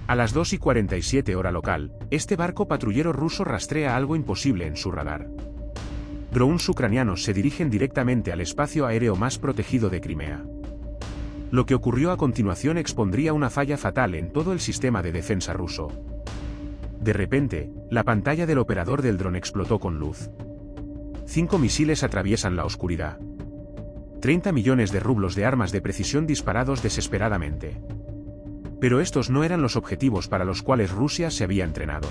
A las 2:47 hora local, este barco patrullero ruso rastrea algo imposible en su radar. Drones ucranianos se dirigen directamente al espacio aéreo más protegido de Crimea. Lo que ocurrió a continuación expondría una falla fatal en todo el sistema de defensa ruso. De repente, la pantalla del operador del dron explotó con luz. 5 misiles atraviesan la oscuridad. 30 millones de rublos de armas de precisión disparados desesperadamente. Pero estos no eran los objetivos para los cuales Rusia se había entrenado.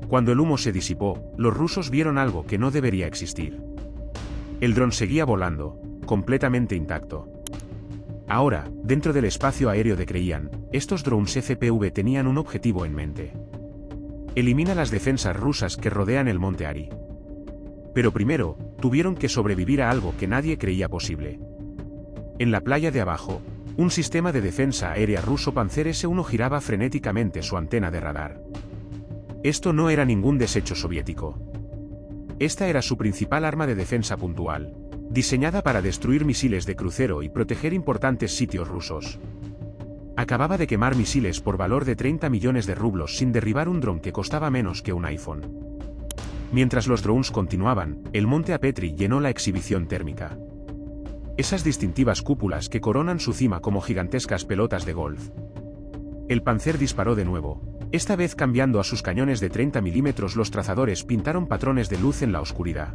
Cuando el humo se disipó, los rusos vieron algo que no debería existir. El dron seguía volando, completamente intacto. Ahora, dentro del espacio aéreo de Creían, estos drones FPV tenían un objetivo en mente. Elimina las defensas rusas que rodean el monte Ari. Pero primero, tuvieron que sobrevivir a algo que nadie creía posible. En la playa de abajo, un sistema de defensa aérea ruso Panzer S-1 giraba frenéticamente su antena de radar. Esto no era ningún desecho soviético. Esta era su principal arma de defensa puntual, diseñada para destruir misiles de crucero y proteger importantes sitios rusos. Acababa de quemar misiles por valor de 30 millones de rublos sin derribar un dron que costaba menos que un iPhone. Mientras los drones continuaban, el monte Apetri llenó la exhibición térmica. Esas distintivas cúpulas que coronan su cima como gigantescas pelotas de golf. El Panzer disparó de nuevo, esta vez cambiando a sus cañones de 30 milímetros. Los trazadores pintaron patrones de luz en la oscuridad.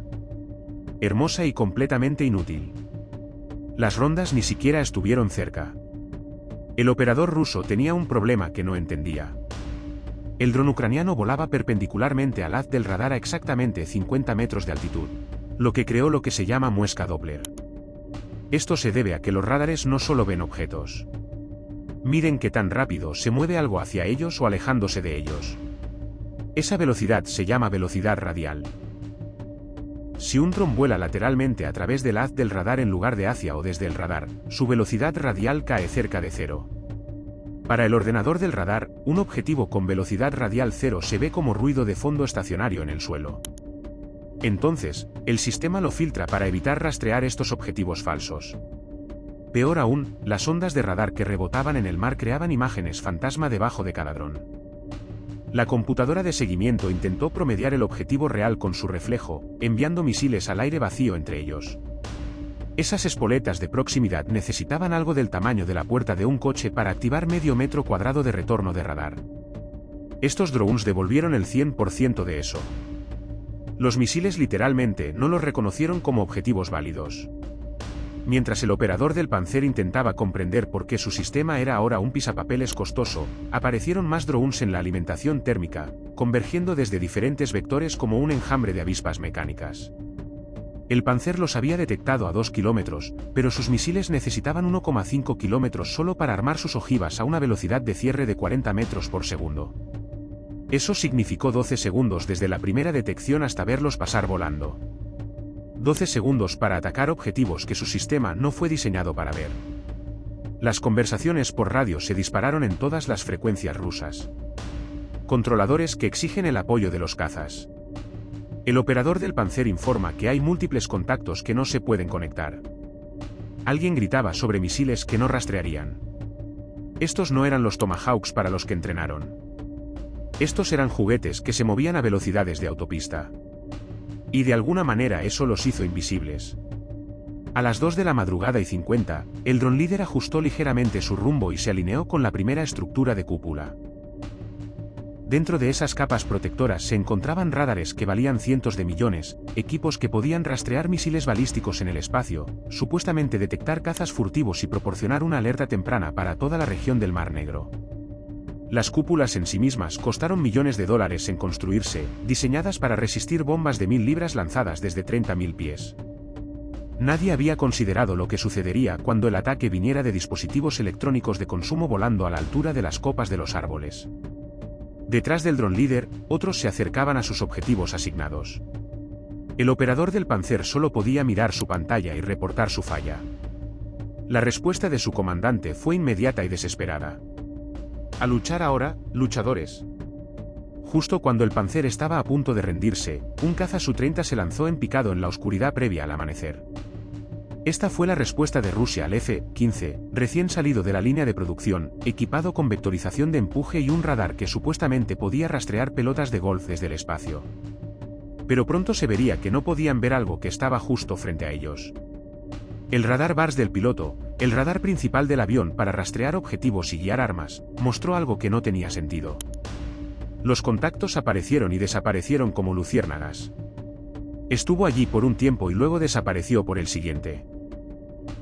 Hermosa y completamente inútil. Las rondas ni siquiera estuvieron cerca. El operador ruso tenía un problema que no entendía. El dron ucraniano volaba perpendicularmente al haz del radar a exactamente 50 metros de altitud, lo que creó lo que se llama muesca Doppler. Esto se debe a que los radares no solo ven objetos. Miden qué tan rápido se mueve algo hacia ellos o alejándose de ellos. Esa velocidad se llama velocidad radial. Si un dron vuela lateralmente a través del haz del radar en lugar de hacia o desde el radar, su velocidad radial cae cerca de cero. Para el ordenador del radar, un objetivo con velocidad radial cero se ve como ruido de fondo estacionario en el suelo. Entonces, el sistema lo filtra para evitar rastrear estos objetivos falsos. Peor aún, las ondas de radar que rebotaban en el mar creaban imágenes fantasma debajo de cada dron. La computadora de seguimiento intentó promediar el objetivo real con su reflejo, enviando misiles al aire vacío entre ellos. Esas espoletas de proximidad necesitaban algo del tamaño de la puerta de un coche para activar medio metro cuadrado de retorno de radar. Estos drones devolvieron el 100% de eso. Los misiles literalmente no los reconocieron como objetivos válidos. Mientras el operador del Panzer intentaba comprender por qué su sistema era ahora un pisapapeles costoso, aparecieron más drones en la alimentación térmica, convergiendo desde diferentes vectores como un enjambre de avispas mecánicas. El Panzer los había detectado a 2 kilómetros, pero sus misiles necesitaban 1,5 kilómetros solo para armar sus ojivas a una velocidad de cierre de 40 metros por segundo. Eso significó 12 segundos desde la primera detección hasta verlos pasar volando. 12 segundos para atacar objetivos que su sistema no fue diseñado para ver. Las conversaciones por radio se dispararon en todas las frecuencias rusas. Controladores que exigen el apoyo de los cazas. El operador del Panzer informa que hay múltiples contactos que no se pueden conectar. Alguien gritaba sobre misiles que no rastrearían. Estos no eran los Tomahawks para los que entrenaron. Estos eran juguetes que se movían a velocidades de autopista. Y de alguna manera eso los hizo invisibles. A las 2 de la madrugada y 50, el dron líder ajustó ligeramente su rumbo y se alineó con la primera estructura de cúpula. Dentro de esas capas protectoras se encontraban radares que valían cientos de millones, equipos que podían rastrear misiles balísticos en el espacio, supuestamente detectar cazas furtivos y proporcionar una alerta temprana para toda la región del Mar Negro. Las cúpulas en sí mismas costaron millones de dólares en construirse, diseñadas para resistir bombas de 1000 libras lanzadas desde 30.000 pies. Nadie había considerado lo que sucedería cuando el ataque viniera de dispositivos electrónicos de consumo volando a la altura de las copas de los árboles. Detrás del dron líder, otros se acercaban a sus objetivos asignados. El operador del Panzer solo podía mirar su pantalla y reportar su falla. La respuesta de su comandante fue inmediata y desesperada. A luchar ahora, luchadores. Justo cuando el Panzer estaba a punto de rendirse, un caza Su-30 se lanzó en picado en la oscuridad previa al amanecer. Esta fue la respuesta de Rusia al F-15, recién salido de la línea de producción, equipado con vectorización de empuje y un radar que supuestamente podía rastrear pelotas de golf desde el espacio. Pero pronto se vería que no podían ver algo que estaba justo frente a ellos. El radar BARS del piloto, el radar principal del avión para rastrear objetivos y guiar armas, mostró algo que no tenía sentido. Los contactos aparecieron y desaparecieron como luciérnagas. Estuvo allí por un tiempo y luego desapareció por el siguiente.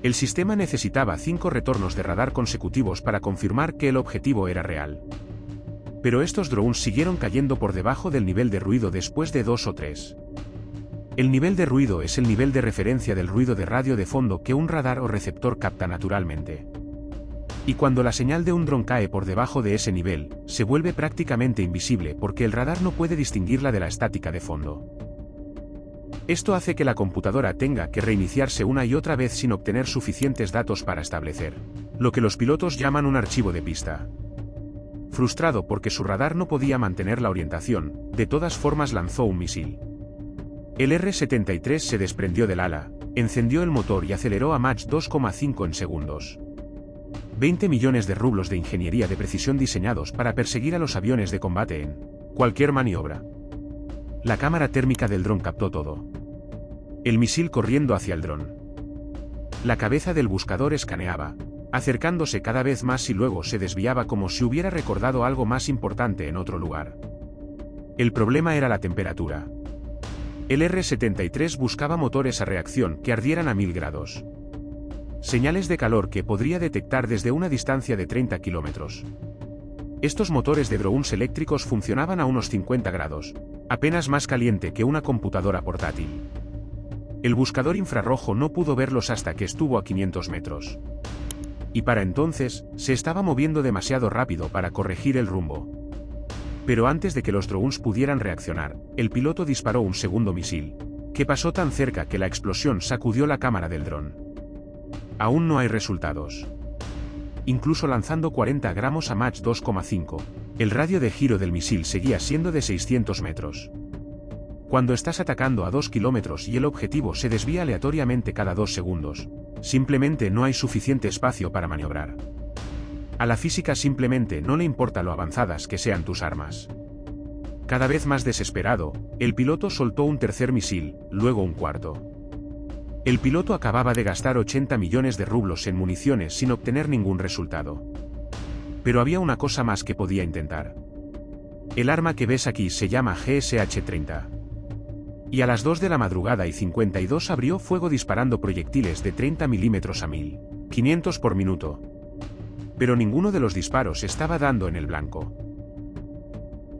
El sistema necesitaba 5 retornos de radar consecutivos para confirmar que el objetivo era real. Pero estos drones siguieron cayendo por debajo del nivel de ruido después de 2 o 3. El nivel de ruido es el nivel de referencia del ruido de radio de fondo que un radar o receptor capta naturalmente. Y cuando la señal de un dron cae por debajo de ese nivel, se vuelve prácticamente invisible porque el radar no puede distinguirla de la estática de fondo. Esto hace que la computadora tenga que reiniciarse una y otra vez sin obtener suficientes datos para establecer lo que los pilotos llaman un archivo de pista. Frustrado porque su radar no podía mantener la orientación, de todas formas lanzó un misil. El R-73 se desprendió del ala, encendió el motor y aceleró a Mach 2,5 en segundos. 20 millones de rublos de ingeniería de precisión diseñados para perseguir a los aviones de combate en cualquier maniobra. La cámara térmica del dron captó todo. El misil corriendo hacia el dron. La cabeza del buscador escaneaba, acercándose cada vez más y luego se desviaba como si hubiera recordado algo más importante en otro lugar. El problema era la temperatura. El R-73 buscaba motores a reacción que ardieran a 1000 grados. Señales de calor que podría detectar desde una distancia de 30 kilómetros. Estos motores de drones eléctricos funcionaban a unos 50 grados, apenas más caliente que una computadora portátil. El buscador infrarrojo no pudo verlos hasta que estuvo a 500 metros. Y para entonces, se estaba moviendo demasiado rápido para corregir el rumbo. Pero antes de que los drones pudieran reaccionar, el piloto disparó un segundo misil, que pasó tan cerca que la explosión sacudió la cámara del dron. Aún no hay resultados. Incluso lanzando 40 gramos a Mach 2,5, el radio de giro del misil seguía siendo de 600 metros. Cuando estás atacando a 2 kilómetros y el objetivo se desvía aleatoriamente cada 2 segundos, simplemente no hay suficiente espacio para maniobrar. A la física simplemente no le importa lo avanzadas que sean tus armas. Cada vez más desesperado, el piloto soltó un tercer misil, luego un cuarto. El piloto acababa de gastar 80 millones de rublos en municiones sin obtener ningún resultado. Pero había una cosa más que podía intentar. El arma que ves aquí se llama GSH-30. Y a las 2 de la madrugada y 52 abrió fuego disparando proyectiles de 30 milímetros a 1500 por minuto. Pero ninguno de los disparos estaba dando en el blanco.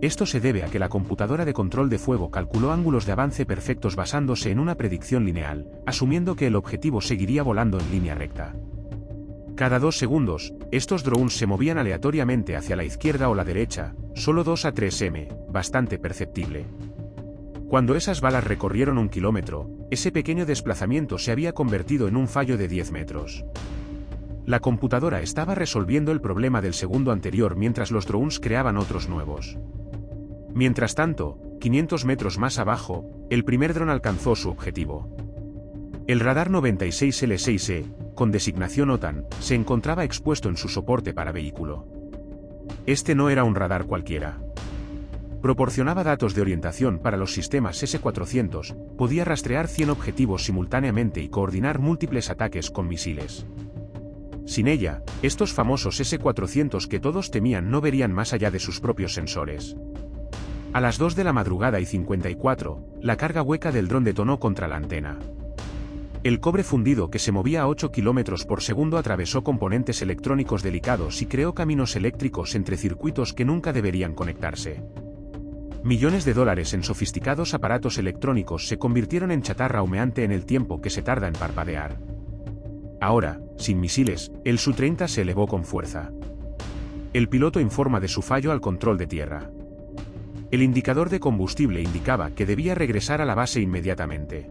Esto se debe a que la computadora de control de fuego calculó ángulos de avance perfectos basándose en una predicción lineal, asumiendo que el objetivo seguiría volando en línea recta. Cada 2 segundos, estos drones se movían aleatoriamente hacia la izquierda o la derecha, solo 2 a 3 m, bastante perceptible. Cuando esas balas recorrieron 1 kilómetro, ese pequeño desplazamiento se había convertido en un fallo de 10 metros. La computadora estaba resolviendo el problema del segundo anterior mientras los drones creaban otros nuevos. Mientras tanto, 500 metros más abajo, el primer dron alcanzó su objetivo. El radar 96L6E, con designación OTAN, se encontraba expuesto en su soporte para vehículo. Este no era un radar cualquiera. Proporcionaba datos de orientación para los sistemas S-400, podía rastrear 100 objetivos simultáneamente y coordinar múltiples ataques con misiles. Sin ella, estos famosos S-400 que todos temían no verían más allá de sus propios sensores. A las 2 de la madrugada y 54, la carga hueca del dron detonó contra la antena. El cobre fundido que se movía a 8 km por segundo atravesó componentes electrónicos delicados y creó caminos eléctricos entre circuitos que nunca deberían conectarse. Millones de dólares en sofisticados aparatos electrónicos se convirtieron en chatarra humeante en el tiempo que se tarda en parpadear. Ahora, sin misiles, el Su-30 se elevó con fuerza. El piloto informa de su fallo al control de tierra. El indicador de combustible indicaba que debía regresar a la base inmediatamente.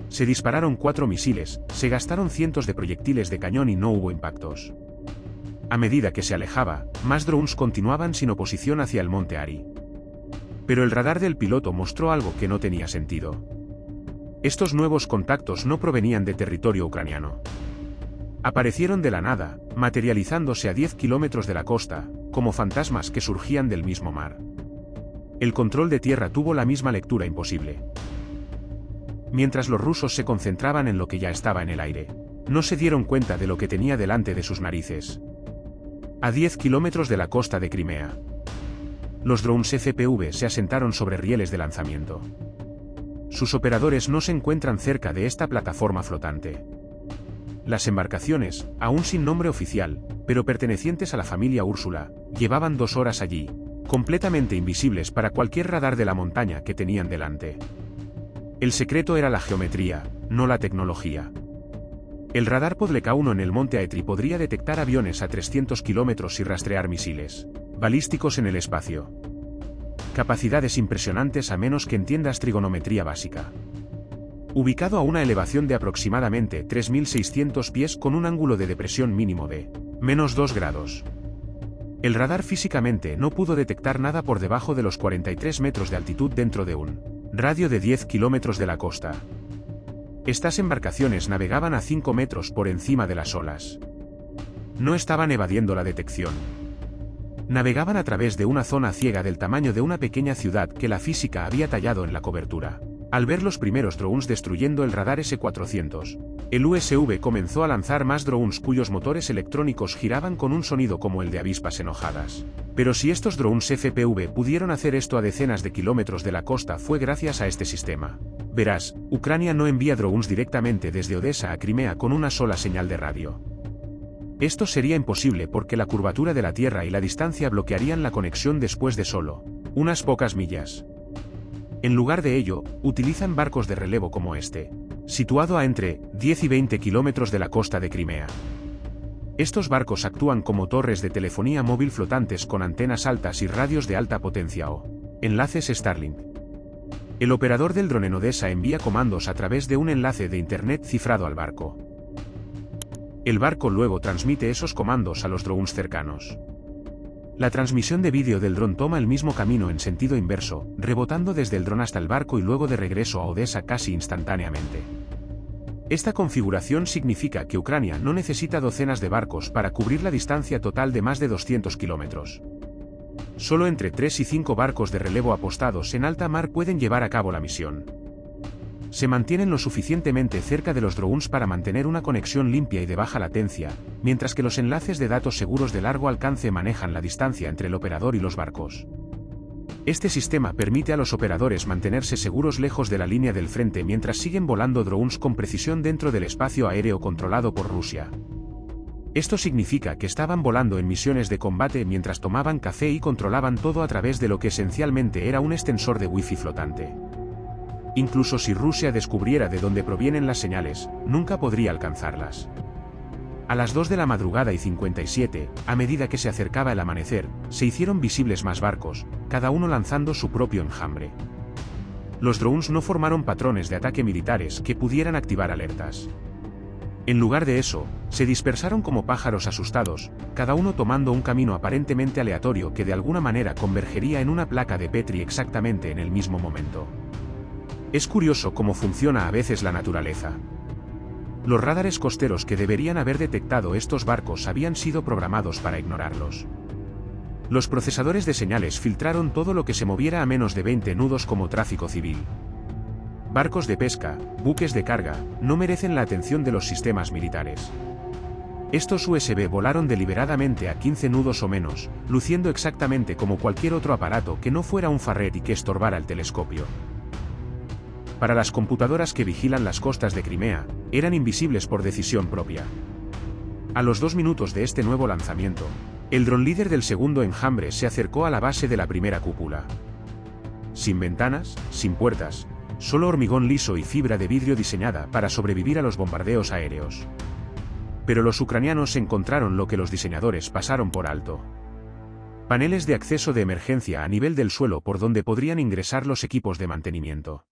Se dispararon 4 misiles, se gastaron cientos de proyectiles de cañón y no hubo impactos. A medida que se alejaba, más drones continuaban sin oposición hacia el monte Ari. Pero el radar del piloto mostró algo que no tenía sentido. Estos nuevos contactos no provenían de territorio ucraniano. Aparecieron de la nada, materializándose a 10 kilómetros de la costa, como fantasmas que surgían del mismo mar. El control de tierra tuvo la misma lectura imposible. Mientras los rusos se concentraban en lo que ya estaba en el aire, no se dieron cuenta de lo que tenía delante de sus narices. A 10 kilómetros de la costa de Crimea, los drones FPV se asentaron sobre rieles de lanzamiento. Sus operadores no se encuentran cerca de esta plataforma flotante. Las embarcaciones, aún sin nombre oficial, pero pertenecientes a la familia Úrsula, llevaban 2 horas allí, completamente invisibles para cualquier radar de la montaña que tenían delante. El secreto era la geometría, no la tecnología. El radar Podleka 1 en el monte Aetri podría detectar aviones a 300 kilómetros y rastrear misiles balísticos en el espacio. Capacidades impresionantes a menos que entiendas trigonometría básica. Ubicado a una elevación de aproximadamente 3.600 pies con un ángulo de depresión mínimo de -2 grados. El radar físicamente no pudo detectar nada por debajo de los 43 metros de altitud dentro de un radio de 10 kilómetros de la costa. Estas embarcaciones navegaban a 5 metros por encima de las olas. No estaban evadiendo la detección. Navegaban a través de una zona ciega del tamaño de una pequeña ciudad que la física había tallado en la cobertura. Al ver los primeros drones destruyendo el radar S-400, el USV comenzó a lanzar más drones cuyos motores electrónicos giraban con un sonido como el de avispas enojadas. Pero si estos drones FPV pudieron hacer esto a decenas de kilómetros de la costa fue gracias a este sistema. Verás, Ucrania no envía drones directamente desde Odessa a Crimea con una sola señal de radio. Esto sería imposible porque la curvatura de la Tierra y la distancia bloquearían la conexión después de solo unas pocas millas. En lugar de ello, utilizan barcos de relevo como este, situado a entre 10 y 20 kilómetros de la costa de Crimea. Estos barcos actúan como torres de telefonía móvil flotantes con antenas altas y radios de alta potencia o enlaces Starlink. El operador del dron en Odessa envía comandos a través de un enlace de internet cifrado al barco. El barco luego transmite esos comandos a los drones cercanos. La transmisión de vídeo del dron toma el mismo camino en sentido inverso, rebotando desde el dron hasta el barco y luego de regreso a Odessa casi instantáneamente. Esta configuración significa que Ucrania no necesita docenas de barcos para cubrir la distancia total de más de 200 kilómetros. Solo entre 3 y 5 barcos de relevo apostados en alta mar pueden llevar a cabo la misión. Se mantienen lo suficientemente cerca de los drones para mantener una conexión limpia y de baja latencia, mientras que los enlaces de datos seguros de largo alcance manejan la distancia entre el operador y los barcos. Este sistema permite a los operadores mantenerse seguros lejos de la línea del frente mientras siguen volando drones con precisión dentro del espacio aéreo controlado por Rusia. Esto significa que estaban volando en misiones de combate mientras tomaban café y controlaban todo a través de lo que esencialmente era un extensor de Wi-Fi flotante. Incluso si Rusia descubriera de dónde provienen las señales, nunca podría alcanzarlas. A las 2 de la madrugada y 57, a medida que se acercaba el amanecer, se hicieron visibles más barcos, cada uno lanzando su propio enjambre. Los drones no formaron patrones de ataque militares que pudieran activar alertas. En lugar de eso, se dispersaron como pájaros asustados, cada uno tomando un camino aparentemente aleatorio que de alguna manera convergería en una placa de Petri exactamente en el mismo momento. Es curioso cómo funciona a veces la naturaleza. Los radares costeros que deberían haber detectado estos barcos habían sido programados para ignorarlos. Los procesadores de señales filtraron todo lo que se moviera a menos de 20 nudos como tráfico civil. Barcos de pesca, buques de carga, no merecen la atención de los sistemas militares. Estos USB volaron deliberadamente a 15 nudos o menos, luciendo exactamente como cualquier otro aparato que no fuera un Farret y que estorbara el telescopio. Para las computadoras que vigilan las costas de Crimea, eran invisibles por decisión propia. A los 2 minutos de este nuevo lanzamiento, el dron líder del segundo enjambre se acercó a la base de la primera cúpula. Sin ventanas, sin puertas, solo hormigón liso y fibra de vidrio diseñada para sobrevivir a los bombardeos aéreos. Pero los ucranianos encontraron lo que los diseñadores pasaron por alto. Paneles de acceso de emergencia a nivel del suelo por donde podrían ingresar los equipos de mantenimiento.